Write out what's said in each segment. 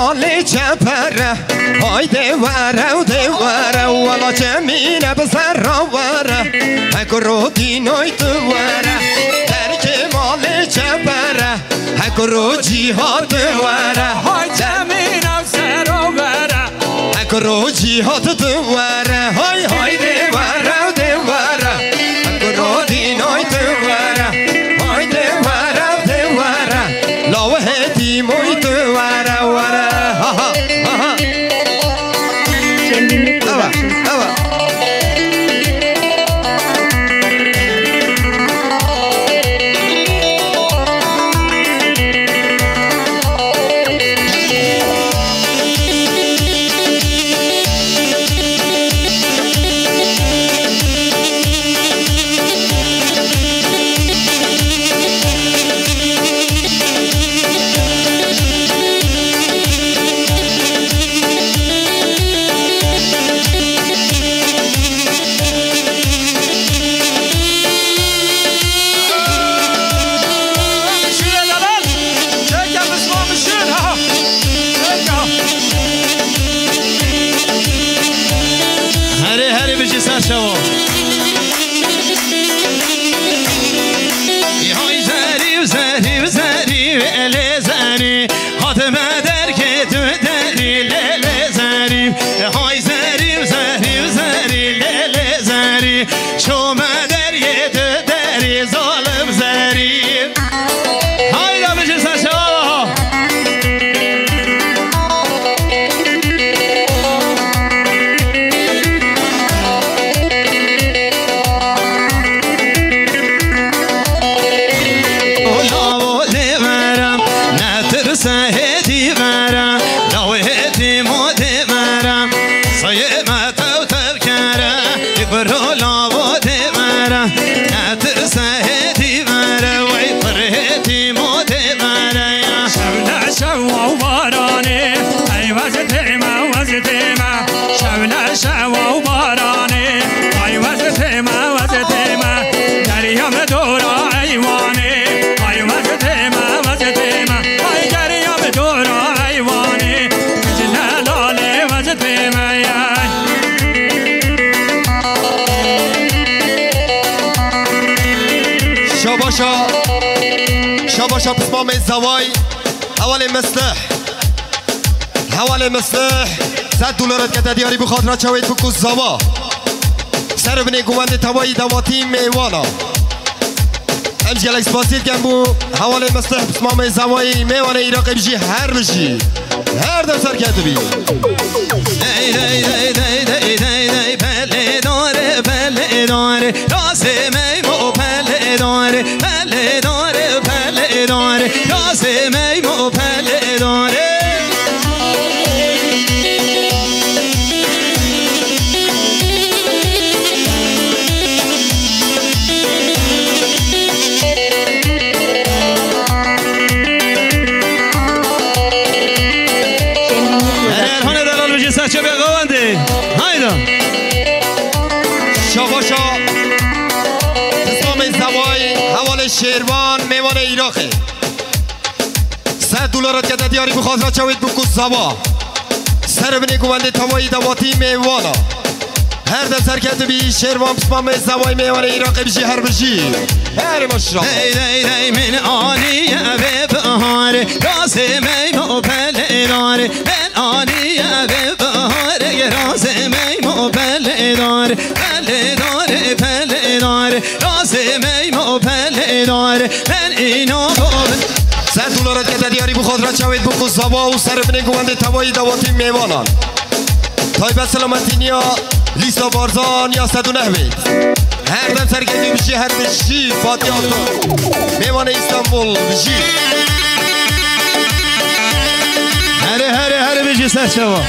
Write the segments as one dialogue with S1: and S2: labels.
S1: مال چپره های دواره و دواره والا جمینه بسر راواره هکرو دینای دواره درک مال چپره هکرو جیهاد دواره های جمینه بسر راواره هکرو جیهاد دواره های های دواره و دواره هکرو دینای دواره های دواره و دواره لاوه دیموی دواره واره شاباشا بسمام الزواي حوالي مسلح $100 كده دياري بخاطرات شويت بكو الزوا سر بني قواند توائي دواتي ميوانا امش جالكس باسيل جنبو حوالي مسلح بسمام الزواي ميوانا ايراق بجي هر بجي هر دم سر كده بي داي داي داي داي داي داي داي بله داره بله داره راسه میمو بله داره بله داره بله داره راسه میمو بله داره
S2: چه بقوانده هایدا
S1: شاباشا اسمام زوای حوال شیروان میوان ایراقه $100 که دیاری بخواست چوید بکو زوا سر بنی گوانده توایی دواتی میوانا هر دم سر کرده بی شیروان اسمام زوای میوان ایراقه بشی هر بشی هر مشرا
S2: دی دی دی من آنی به بهار راز میمو پله داره من آنی به بهار راز میمو پله داره پله داره پله داره راز میمو پله داره من اینو
S1: $100 که دیاری بخاطرات شوید بکو زوا و سر بنی گوانده توایی دواتی میوانان تایب سلامتی نیا لیستا بارزان یا 109 بید هر دم سرگردی بشی هر بشی فاتی آزان میوان استانبول بشی
S2: هره بشی سر شما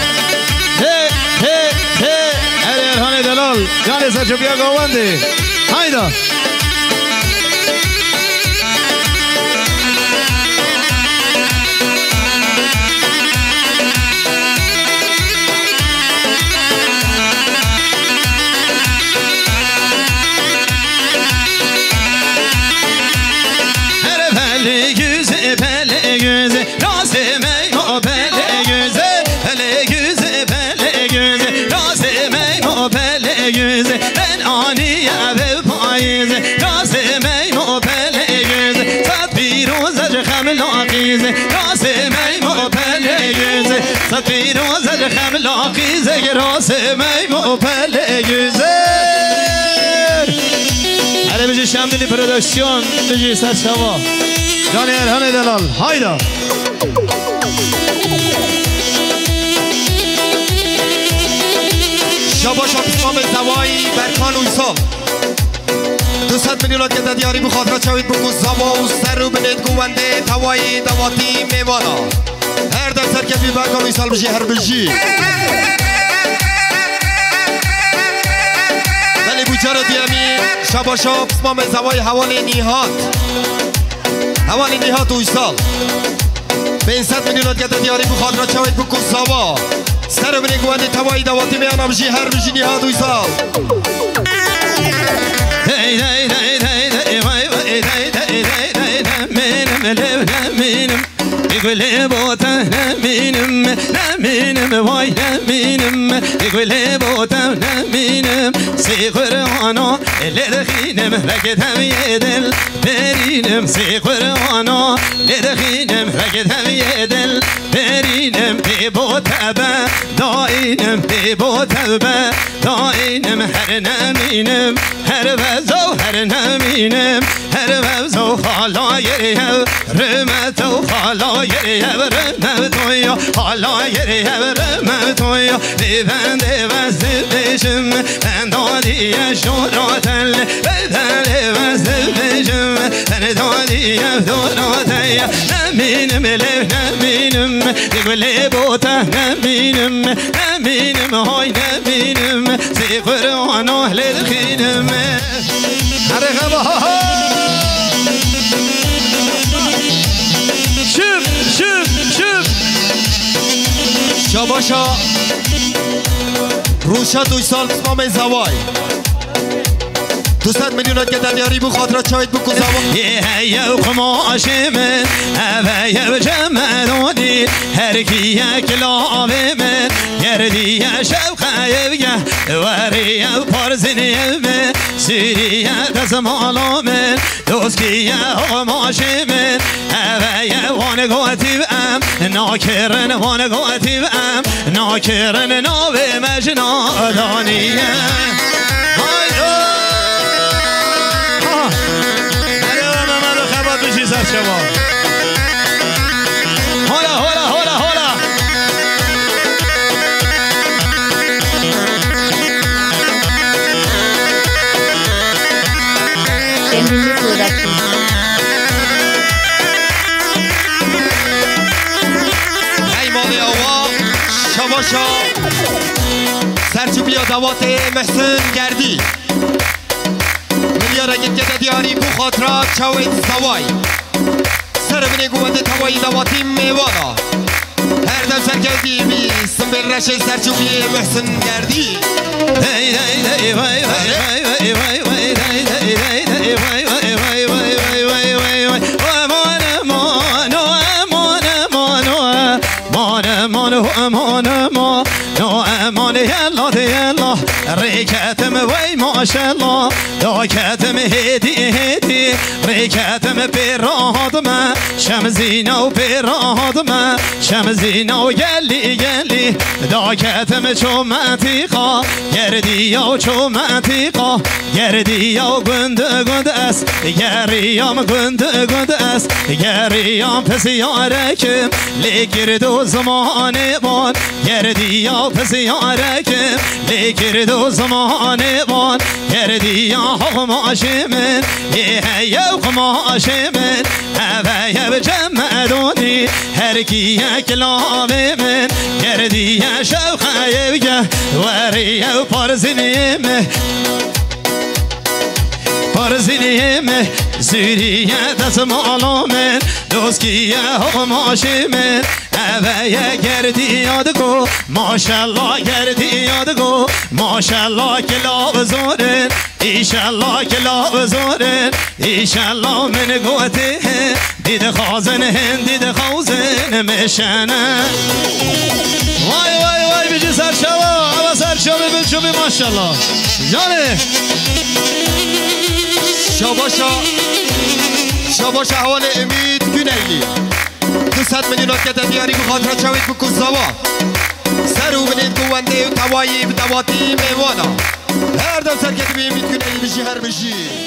S2: هره ارهان دلال جان سر شما بیا گوانده هایدا پله گوزه راز میمو پله گوزه خملاقیزه راس میمو پلگیزه سفیر و زد خملاقیزه راس میمو پلگیزه هره بجی شمدلی پرودکسیون بجی سر شما جان ارهان دلال هایدا
S1: شاباش اسلام زوایی برکان اویسال 200 میلیون که دیاری بخاطر چاوید بکن زبا و سر رو بنید گوونده توایی دواتی میوانا هر در سرکبی برکان اویسال بشی هر بشی ولی بوچارو دیمی شاباشا اسلام زوایی حوالی نیهات اویسال 500 میلیون که دیاری بخاطر چاوید بکن زبا سر بنید گوونده توایی دواتی میوانا بشی هر بشی نیهات اویسال
S2: يقول بوتا نمينم واي نمينم يقول بوتا نمينم سيقرانو لدخينم ركدهم يدل برينم سيقرانو لدخينم ركدهم يدل برينم بوتا با داينم بوتا با داينم هر نمينم هر وزو هر نمينم هر وزو خالا يريو رمتو خالا يريو رمتو خالا يريو رمتو لبند وزبشم اندادي شورات بدل وزبشم اندادي دورات نمينم لب نمينم يقول لي بوتا نمينم نمينم هاي نمينم في قرآن أهل الخينم حرقة شوف
S1: شاباشا روشا 2 سال اسمام زوای 200 میلیون که دیاری بو خاطرات شاید بکن زوای
S2: یه قماش من اوه جمدونی هر کی کلاب من گردی شوقه بگه وری پارزنی من سوری دزمالا من دوستی قماش من اوه وانگاتی بام ناکرن وانگاتی بام ناکرن ناو مجنادانیه شما هولا
S1: ایمان آوا شباشا سرچوبی دوات محسن گردی میلیار اگه که دیاری بو خاطرات چاوید سوای سر بینه گوونده توایی دواتی میوانا هر دم سرکردی بی سنبل رشه سرچوبی محسن گردی
S2: امان يلا ريكاتم وي ما شاء الله داكاتم هدي ريكاتم بيرادما شمزينا وبيرادما شمزينا ويلي داكاتم شوماتيقا يرديا وشوماتيقا يرديا وقند اس يريام قند اس يريام بسياركم لكردو زماني بان يرديا بسياركم لكردو زماني بان يرديا قماش من يا قماش من هوايا بجمدوني هركي كلام من يرديا شوقه يبقى وريا وبارزني پرزینیم زیریه دست مالامن دوستیه قماشمن اوه گردی یادگو ماشالله گردی یادگو ماشالله کلاب زورن ایشالله کلاب زورن ایشالله من گوته دید خازن دید خوزن مشنه وای بجی سرشوا اما سرشوا بچوبی ماشالله جانه
S1: شاباشا حوال امید کنیلی 200 میلیون که دیاری بخاطر چوید بکن زوا سر و بنید گونده و توایی به دواتی میوانا هر دم سر که بیم کنیلی بشی هر بشی